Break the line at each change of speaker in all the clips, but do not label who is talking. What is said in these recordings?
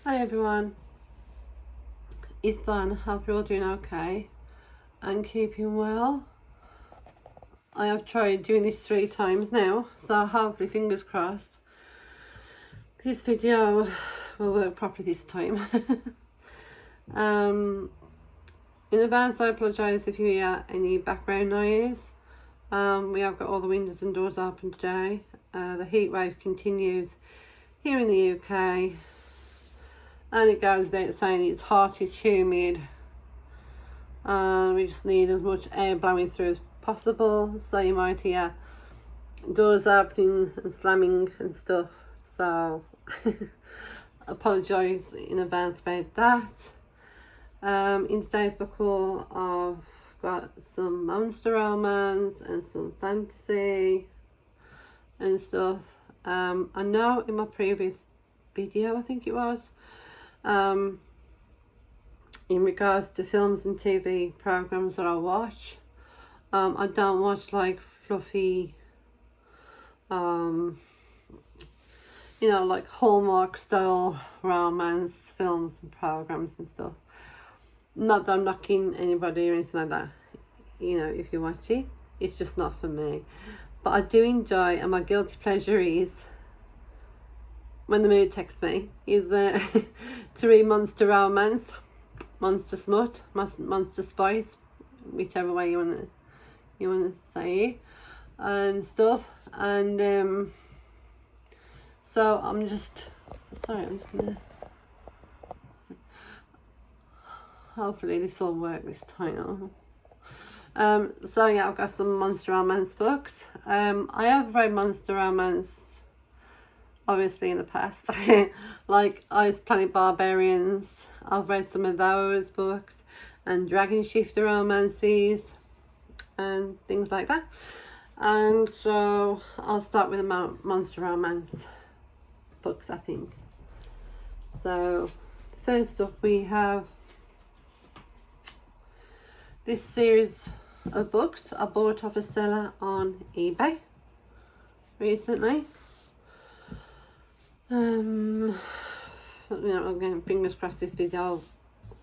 Hi everyone, it's Van. Hope you're all doing okay and keeping well. I have tried doing this 3 times now, so hopefully, fingers crossed, this video will work properly this time. In advance, I apologise if you hear any background noise. We have got all the windows and doors open today. The heat wave continues here in the UK. And it goes without saying it's hot, it's humid, and we just need as much air blowing through as possible. So you might hear doors opening and slamming and stuff, so apologise in advance about that. In today's book haul, I've got some monster romance and some fantasy and stuff. I know in my previous video, I think it was, in regards to films and TV programs that I watch, I don't watch like fluffy, like Hallmark style romance films and programs and stuff. Not that I'm knocking anybody or anything like that, if you watch it, it's just not for me. But I do enjoy, and my guilty pleasure is, when the mood texts me, is to read monster romance, monster smut, monster spice, whichever way you wanna say it, and stuff. And so I'm just gonna, hopefully this will work this time. So yeah, I've got some monster romance books. I have read monster romance obviously in the past, like Ice Planet Barbarians. I've read some of those books, and Dragon Shifter romances and things like that. And so I'll start with the monster romance books, I think. So first up, we have this series of books I bought off a seller on eBay recently. Again, fingers crossed this video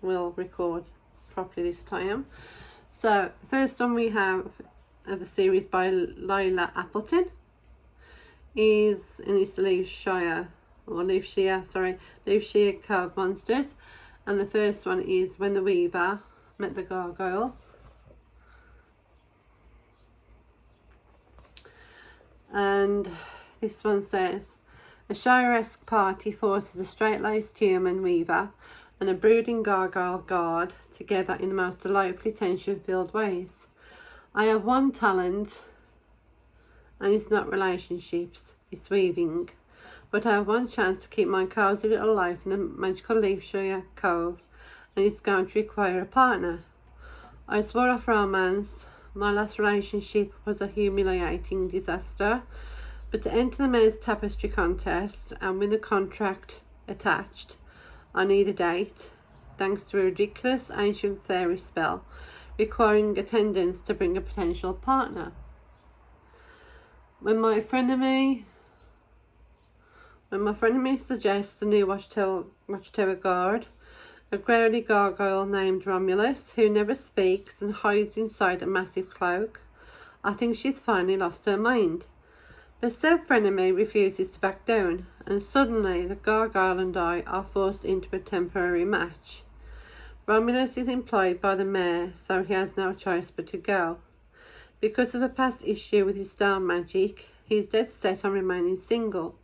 will record properly this time. So the first one we have of the series by Lila Appleton is in the Leafshire Cove Monsters, and the first one is When the Weaver Met the Gargoyle. And this one says, a Shire-esque party forces a straight-laced human weaver and a brooding gargoyle guard together in the most delightfully tension-filled ways. I have one talent, and it's not relationships, it's weaving. But I have one chance to keep my cosy little life in the magical Leafshire Cove, and it's going to require a partner. I swore off romance. My last relationship was a humiliating disaster. But to enter the Mayor's Tapestry contest and win the contract attached, I need a date, thanks to a ridiculous ancient fairy spell requiring attendance to bring a potential partner. When my frenemy suggests a new watchtower guard, a growly gargoyle named Romulus, who never speaks and hides inside a massive cloak, I think she's finally lost her mind. But said frenemy refuses to back down, and suddenly the gargoyle and I are forced into a temporary match. Romulus is employed by the mayor, so he has no choice but to go. Because of a past issue with his stone magic, he's dead set on remaining single,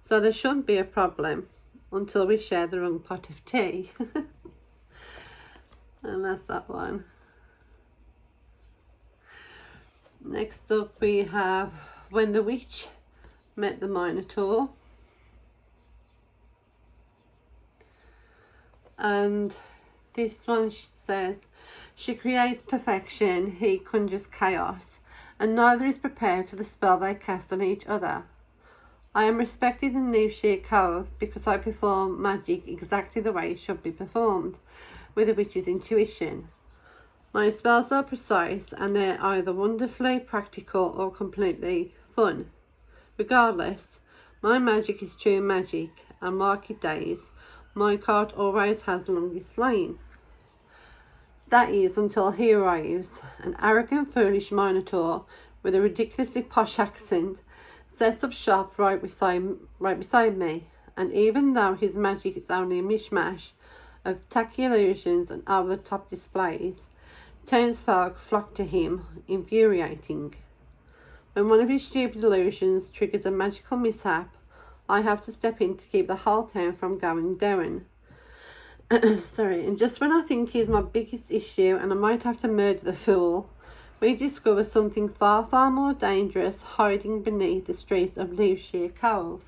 so there shouldn't be a problem until we share the wrong pot of tea. And that's that one. Next up we have When the Witch Met the Minotaur. And this one says, she creates perfection, he conjures chaos, and neither is prepared for the spell they cast on each other. I am respected in Leafshire Cove because I perform magic exactly the way it should be performed, with a witch's intuition. My spells are precise, and they're either wonderfully practical or completely fun. Regardless, my magic is true magic, and mark it days, My cart always has the longest line. That is until he arrives, an arrogant, foolish minotaur with a ridiculously posh accent, sets up shop right beside me, and even though his magic is only a mishmash of tacky illusions and over-the-top displays, townsfolk flock to him, infuriating. When one of his stupid illusions triggers a magical mishap, I have to step in to keep the whole town from going down. Sorry, and just when I think he's my biggest issue and I might have to murder the fool, we discover something far, far more dangerous hiding beneath the streets of Lucia Cove.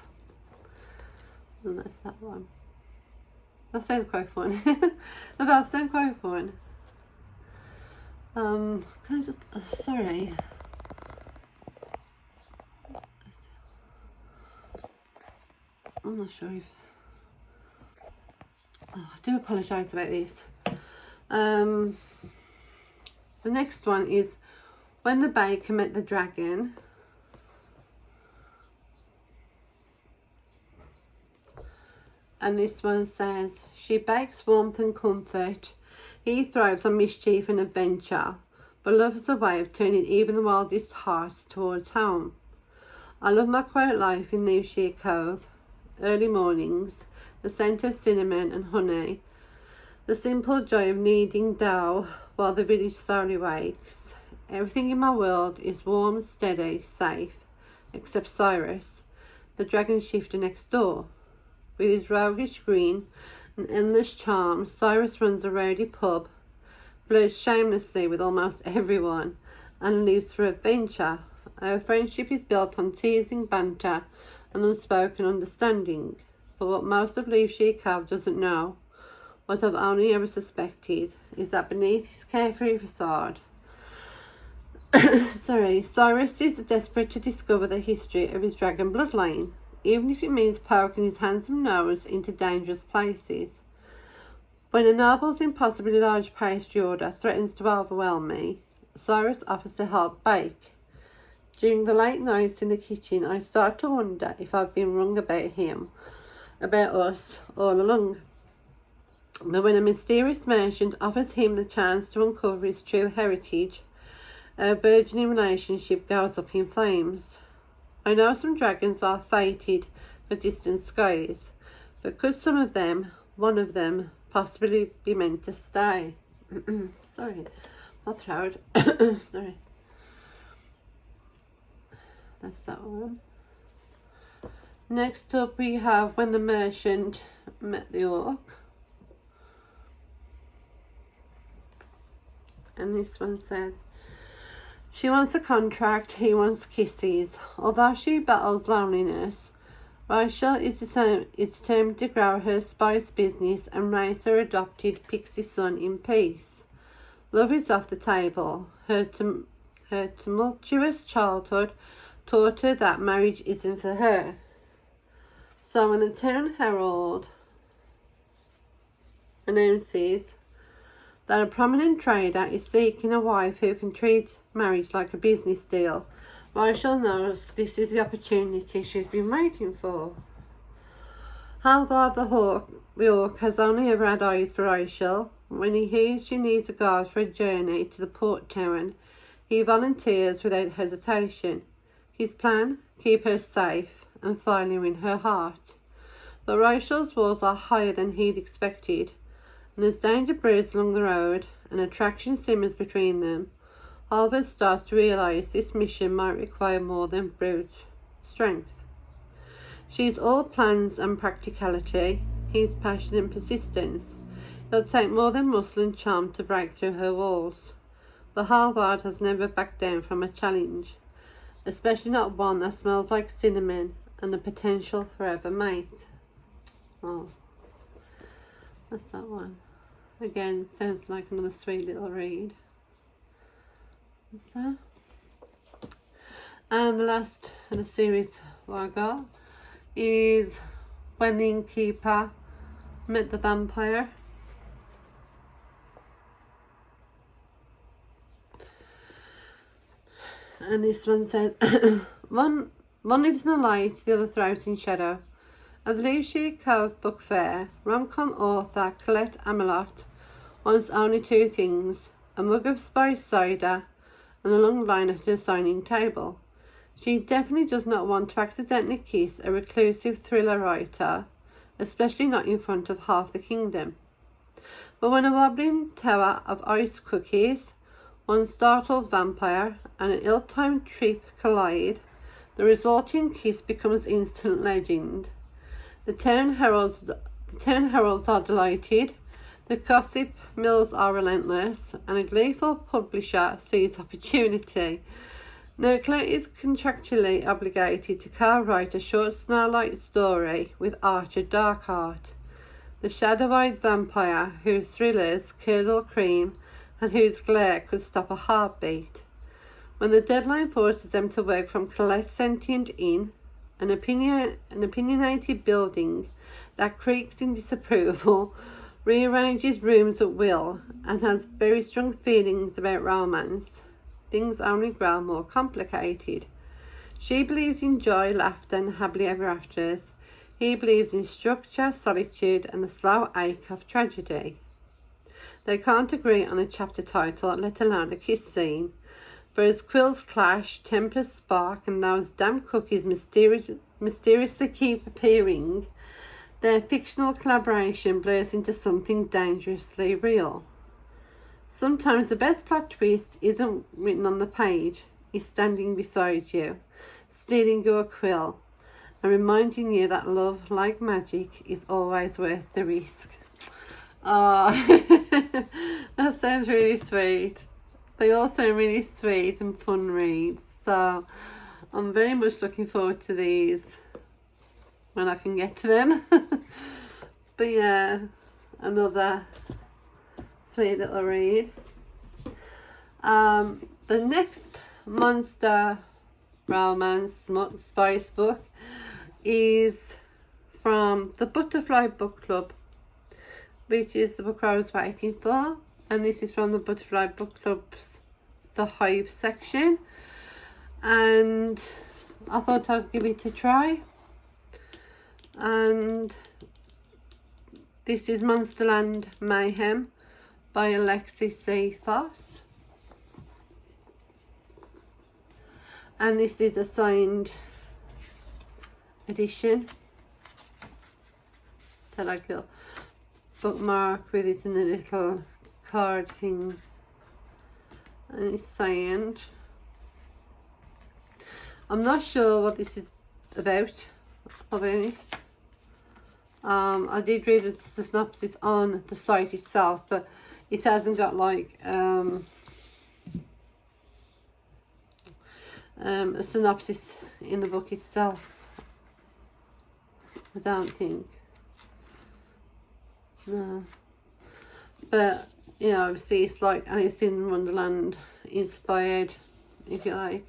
And that's that one. That sounds quite fun. They both sound quite fun. Can I just, sorry. I'm not sure if, I do apologise about this. The next one is When the Baker Met the Dragon. And this one says, she bakes warmth and comfort. He thrives on mischief and adventure, but love is a way of turning even the wildest hearts towards home. I love my quiet life in Lucia Cove. Early mornings, the scent of cinnamon and honey, the simple joy of kneading dough while the village slowly wakes. Everything in my world is warm, steady, safe, except Cyrus, the dragon shifter next door. With his roguish grin and endless charm, Cyrus runs a rowdy pub, flirts shamelessly with almost everyone, and lives for adventure. Our friendship is built on teasing, banter, and unspoken understanding. But what most of Lucia Cove doesn't know, what I've only ever suspected, is that beneath his carefree facade, Cyrus is desperate to discover the history of his dragon bloodline, even if it means poking his handsome nose into dangerous places. When a noble's impossibly large pastry order threatens to overwhelm me, Cyrus offers to help bake. During the late nights in the kitchen, I start to wonder if I've been wrong about him, about us, all along. But when a mysterious merchant offers him the chance to uncover his true heritage, our burgeoning relationship goes up in flames. I know some dragons are fated for distant skies, but could some of them, one of them, possibly be meant to stay? Sorry, my throat. Sorry. That's that one. Next up we have When the Merchant Met the Orc. And this one says, she wants a contract, he wants kisses. Although she battles loneliness, Rachel is determined to grow her spice business and raise her adopted pixie son in peace. Love is off the table. Her tumultuous childhood taught her that marriage isn't for her. So when the town herald announces that a prominent trader is seeking a wife who can treat marriage like a business deal, Rachel knows this is the opportunity she's been waiting for. Halvard the orc has only ever had eyes for Rachel. When he hears she needs a guard for a journey to the port town, he volunteers without hesitation. His plan? Keep her safe and finally win her heart. But Rachel's walls are higher than he'd expected, and as danger brews along the road and attraction simmers between them, Halvard starts to realise this mission might require more than brute strength. She's all plans and practicality, he's passion and persistence. It'll take more than muscle and charm to break through her walls. But Halvard has never backed down from a challenge, especially not one that smells like cinnamon and a potential forever mate. Oh, that's that one. Again, sounds like another sweet little read. What's that? And the last of the series I got is When the Innkeeper Met the Vampire. And this one says, one lives in the light, the other thrives in shadow. At the Lucy Cove Book Fair, rom-com author Colette Amelot wants only two things: a mug of spiced cider and a long line at her signing table. She definitely does not want to accidentally kiss a reclusive thriller writer, especially not in front of half the kingdom. But when a wobbling tower of ice cookies, one startled vampire, and an ill-timed trip collide, the resulting kiss becomes instant legend. The town heralds are delighted, the gossip mills are relentless, and a gleeful publisher sees opportunity. Nuclear is contractually obligated to co-write a short Snow-like story with Archer Darkheart, the shadow-eyed vampire whose thrillers curdle cream and whose glare could stop a heartbeat. When the deadline forces them to work from Colette's sentient inn, an opinionated building that creaks in disapproval, rearranges rooms at will, and has very strong feelings about romance, things only grow more complicated. She believes in joy, laughter, and happily ever afters. He believes in structure, solitude, and the slow ache of tragedy. They can't agree on a chapter title, let alone a kiss scene. For as quills clash, tempers spark, and those damn cookies mysteriously keep appearing, their fictional collaboration blurs into something dangerously real. Sometimes the best plot twist isn't written on the page, it's standing beside you, stealing your quill, and reminding you that love, like magic, is always worth the risk. Oh, that sounds really sweet. They all sound really sweet and fun reads, so I'm very much looking forward to these when I can get to them. But yeah, another sweet little read. The next monster romance spice book is from the Butterfly Book Club, which is the book I was waiting for, and this is from the Butterfly Book Club's The Hive section, and I thought I'd give it a try. And this is Monsterland Mayhem by Alexis C. Foss, and this is a signed edition. So like little bookmark with it in a little card thing, and it's signed. I'm not sure what this is about, I'll be honest. I did read the synopsis on the site itself, but it hasn't got like a synopsis in the book itself, I don't think. No. But, you know, obviously it's like Alice in Wonderland inspired, if you like.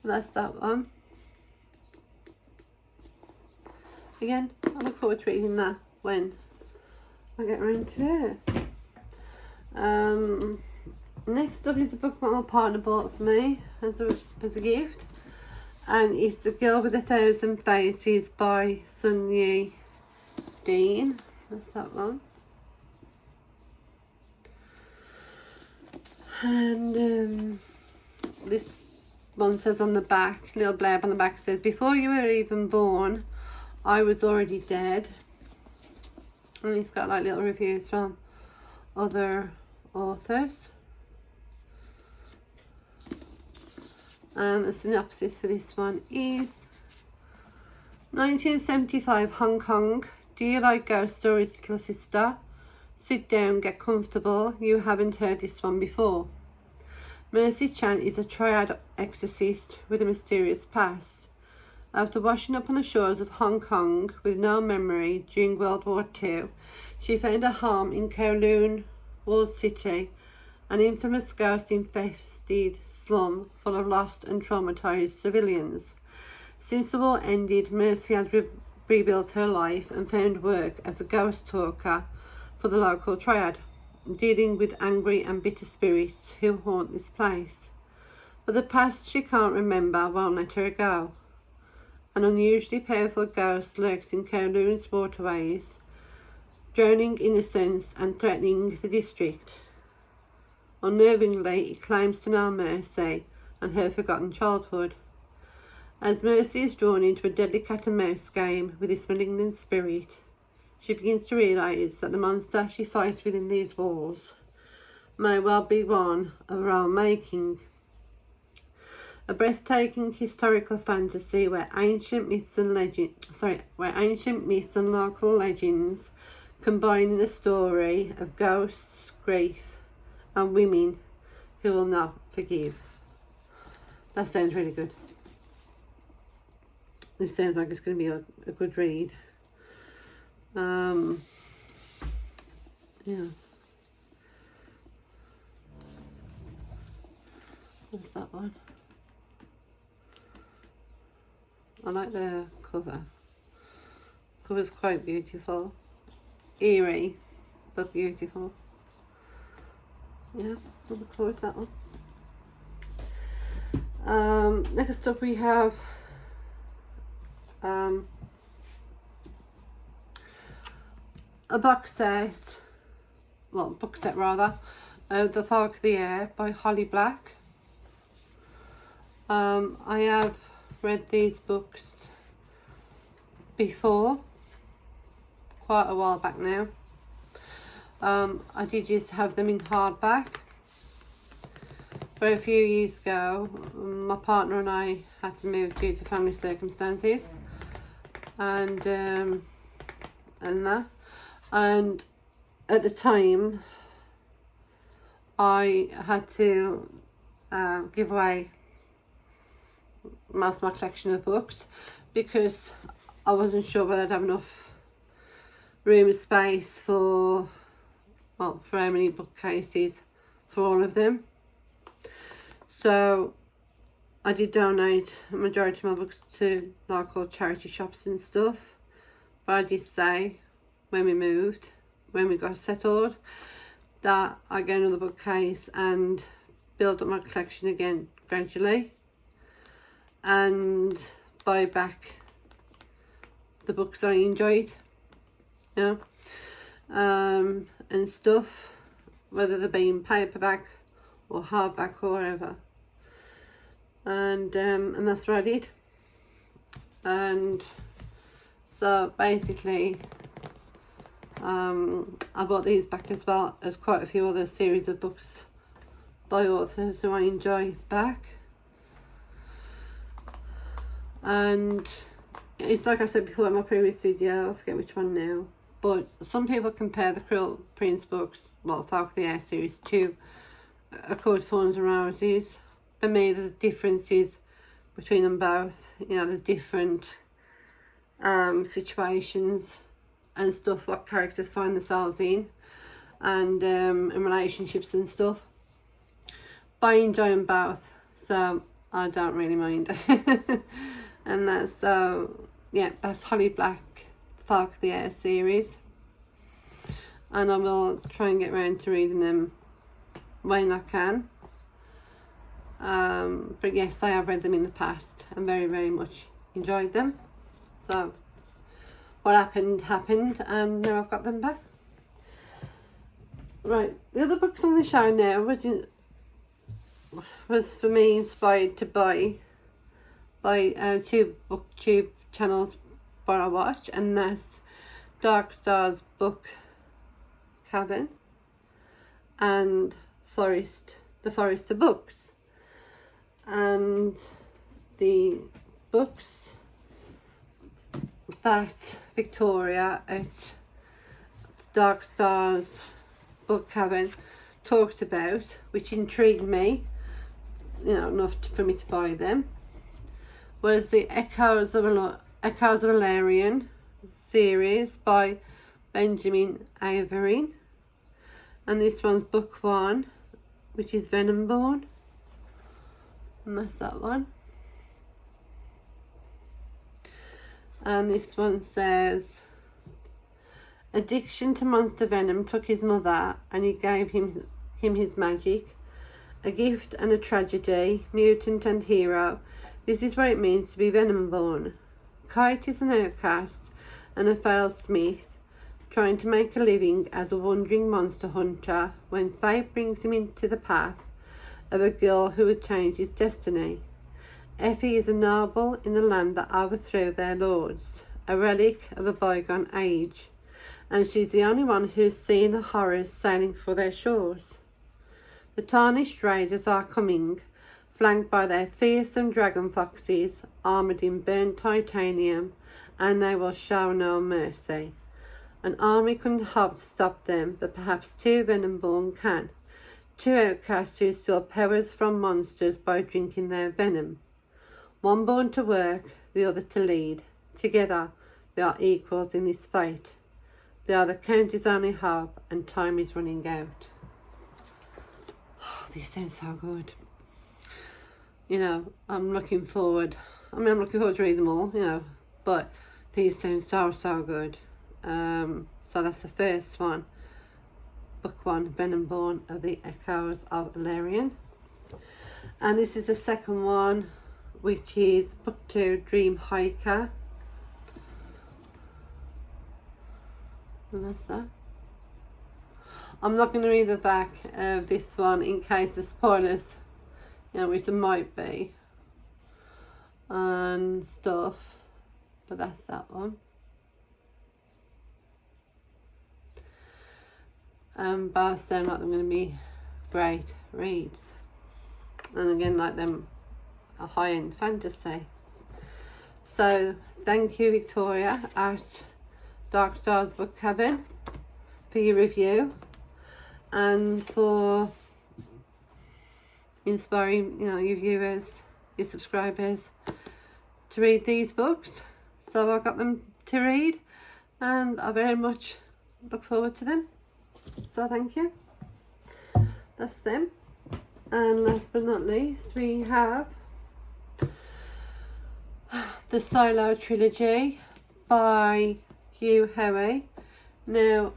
But that's that one. Again, I look forward to reading that when I get around to it. Next up is a book my partner bought for me as a gift, and it's The Girl with 1,000 Faces by Sun Yi Dean. That's that one. And this one says on the back, little blurb on the back says, "Before you were even born, I was already dead." And it's got like little reviews from other authors. And the synopsis for this one is 1975 Hong Kong. Do you like ghost stories, little sister? Sit down, get comfortable. You haven't heard this one before. Mercy Chan is a triad exorcist with a mysterious past. After washing up on the shores of Hong Kong with no memory during World War II, she found a home in Kowloon Walled City, an infamous ghost-infested slum full of lost and traumatized civilians. Since the war ended, Mercy has rebuilt her life and found work as a ghost talker for the local triad, dealing with angry and bitter spirits who haunt this place. But the past she can't remember won't let her go. An unusually powerful ghost lurks in Kowloon's waterways, drowning innocents and threatening the district. Unnervingly, it claims to know Mercy and her forgotten childhood. As Mercy is drawn into a deadly cat and mouse game with this malignant spirit, she begins to realise that the monster she fights within these walls may well be one of her own making. A breathtaking historical fantasy where ancient myths and local legends combine in a story of ghosts, grief, and women who will not forgive. That sounds really good. This sounds like it's going to be a good read. Yeah. What's that one? I like the cover. Cover's quite beautiful. Eerie, but beautiful. Yeah, I'll look forward to that one. Next up we have a book set rather, The Fog of the Air by Holly Black. I have read these books before, quite a while back now. I did used to have them in hardback, but a few years ago my partner and I had to move due to family circumstances, and at the time I had to give away most of my collection of books because I wasn't sure whether I'd have enough room and space for how many bookcases for all of them. So I did donate a majority of my books to local charity shops and stuff, but I did say when we got settled, that I get another bookcase and build up my collection again gradually, and buy back the books I enjoyed, and stuff, whether they're being paperback or hardback or whatever. And that's what I did. And so basically, I bought these back as well as quite a few other series of books by authors who I enjoy back. And it's like I said before in my previous video, I forget which one now, but some people compare the Cruel Prince books, Fog of the Air series, to A Court of Thorns and Roses. For me, there's differences between them both. There's different situations and stuff what characters find themselves in, and relationships and stuff. But I enjoy them both, so I don't really mind. And that's that's Holly Black, Fog of the Air series, and I will try and get around to reading them when I can. But yes, I have read them in the past and very, very much enjoyed them. So what happened, and now I've got them back. Right, the other books I'm going to show now was for me inspired to buy by two booktube channels that I watch, and that's Darkstar's book Cavern and The Forest of Books. And the books that Victoria at Darkstar's book Cavern talked about, which intrigued me, enough for me to buy them, was the Echoes of Valerian series by Benjamin Avery, and this one's book 1, which is Venomborn, and that's that one. And this one says, addiction to monster venom took his mother, and he gave him his magic, a gift and a tragedy, mutant and hero. This is what it means to be Venomborn. Kite is an outcast and a failed smith, trying to make a living as a wandering monster hunter when fate brings him into the path of a girl who would change his destiny. Effie is a noble in the land that overthrew their lords, a relic of a bygone age, and she's the only one who's seen the horrors sailing for their shores. The tarnished raiders are coming, flanked by their fearsome dragon foxes, armoured in burnt titanium, and they will show no mercy. An army couldn't hope to stop them, but perhaps two Venomborn can. Two outcasts who steal powers from monsters by drinking their venom. One born to work, the other to lead. Together, they are equals in this fight. They are the county's only hope, and time is running out. Oh, these sound so good. You know, I'm looking forward to reading them all, you know, but these sound so good. So that's the first one. Book 1, Venomborn of the Echoes of Illyrian. And this is the second one, which is Book 2, Dream Hiker. And that's that. I'm not going to read the back of this one in case of spoilers, you know, which there might be, and stuff, but that's that one. Both sound like they're going to be great reads, and again, like them, a high-end fantasy. So thank you, Victoria at Darkstar's Book Cavern, for your review and for inspiring, you know, your viewers, your subscribers to read these books. So I got them to read, and I very much look forward to them. So thank you. That's them. And last but not least, we have the Silo Trilogy by Hugh Howey. Now,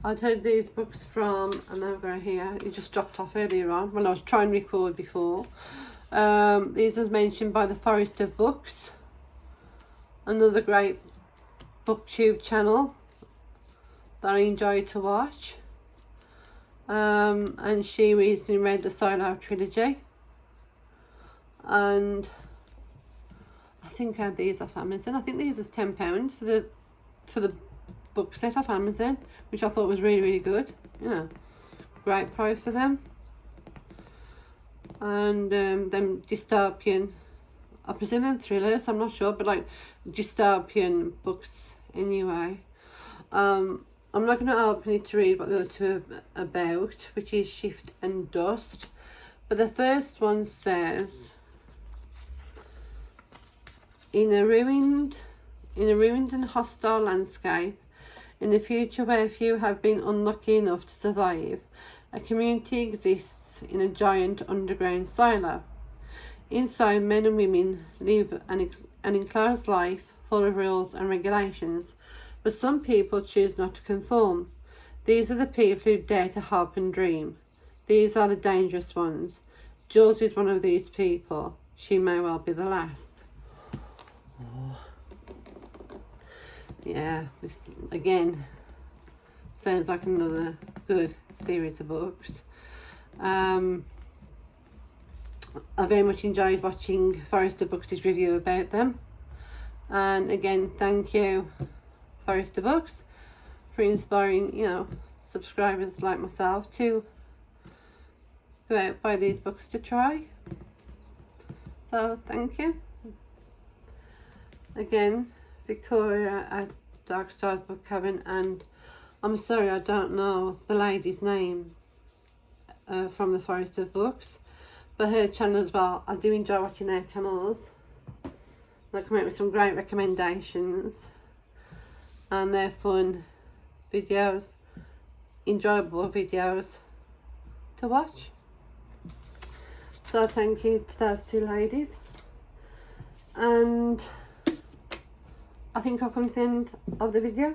I'd heard these books from, and over here, it just dropped off earlier on when I was trying to record before. These was mentioned by the Forest of Books, another great booktube channel that I enjoy to watch. And she recently read the Silo Trilogy, and I think I had these off Amazon. I think these was £10 for the book set off Amazon, which I thought was really good. You know, great price for them. And them dystopian, I presume them thrillers, I'm not sure, but like dystopian books anyway. I'm not going to open it to read what the other two are about, which is Shift and Dust. But the first one says, in a ruined and hostile landscape, in the future where few have been unlucky enough to survive, a community exists in a giant underground silo. Inside, men and women live an enclosed life full of rules and regulations, but some people choose not to conform. These are the people who dare to hope and dream. These are the dangerous ones. Jules is one of these people. She may well be the last. Oh. Yeah, this again sounds like another good series of books. I very much enjoyed watching Forest of Books' review about them, and again, thank you, Forest of Books, for inspiring, you know, subscribers like myself to go out buy these books to try. So thank you again, Victoria at Darkstar's Book Cavern, and I'm sorry I don't know the lady's name from the Forest of Books, but her channel as well. I do enjoy watching their channels. They come out with some great recommendations, and they're fun videos, enjoyable videos to watch. So thank you to those two ladies, and I think I'll come to the end of the video.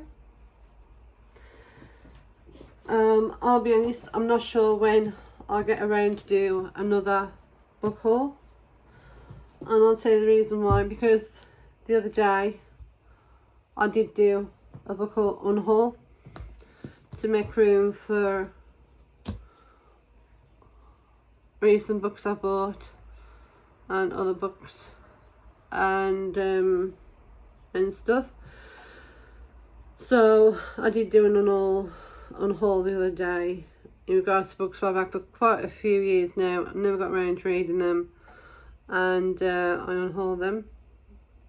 I'll be honest, I'm not sure when I'll get around to do another book haul, and I'll tell you the reason why. Because the other day I did do a book unhaul to make room for recent books I bought and other books and stuff. So I did do an unhaul the other day in regards to books I've had for quite a few years now. I've never got around to reading them, and I unhaul them.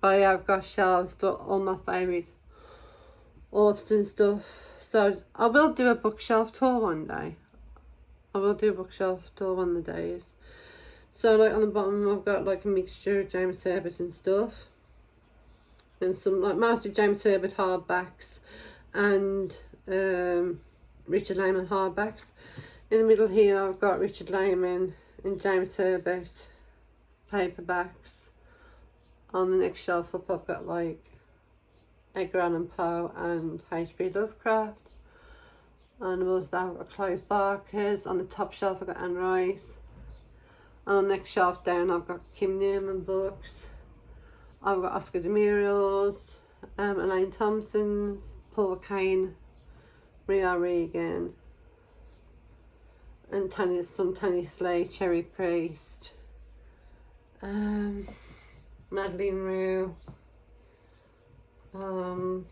But yeah, I've got shelves for all my favourite authors and stuff. So I will do a bookshelf tour one day. I will do a bookshelf tour one of the days. So like on the bottom I've got like a mixture of James Herbert and stuff. And some like mostly James Herbert hardbacks and Richard Lehman hardbacks. In the middle here I've got Richard Lehman and James Herbert paperbacks. On the next shelf up I've got like Edgar Allan Poe and H.P. Lovecraft. And above that I've got Clive Barker's. On the top shelf I've got Anne Rice. And on the next shelf down I've got Kim Newman books. I've got Oscar de Muriel's, Elaine Thompson's, Paul Kane, Ria Regan, and some Tanya Slay, Cherry Priest, Madeleine Rue, and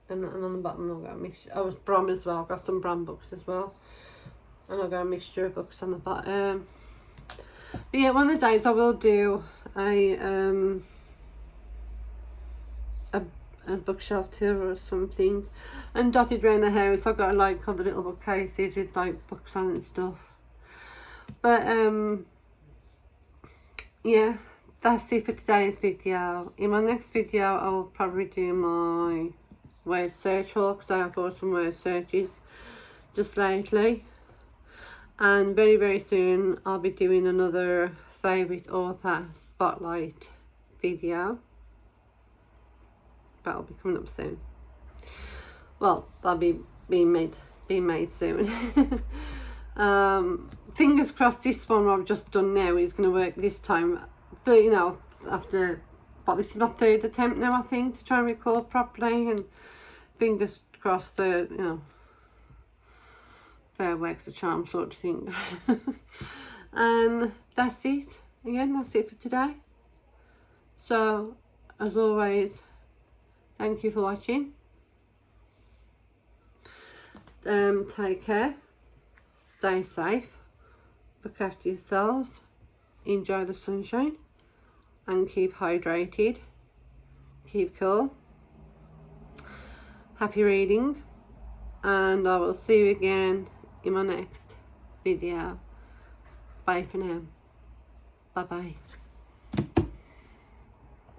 on the bottom I've got a mixture. Oh, it's Brom as well. I've got some Brom books as well, and I've got a mixture of books on the bottom. But yeah, one of the days I will do a bookshelf tour or something, and dotted around the house I've got like all the little bookcases with like books on and stuff. But yeah, that's it for today's video. In my next video I'll probably do my word search haul, because I have bought some word searches just lately, and very very soon I'll be doing another favourite author spotlight video. That'll be coming up soon. Well, that'll be being made soon. Fingers crossed this one I've just done now is going to work this time. You know, after, but this is my third attempt now I think to try and record properly, and fingers crossed that, you know, fair works the charm sort of thing. And that's it. Again, that's it for today. So, as always, thank you for watching. Take care. Stay safe. Look after yourselves. Enjoy the sunshine. And keep hydrated. Keep cool. Happy reading. And I will see you again in my next video. Bye for now. Bye bye.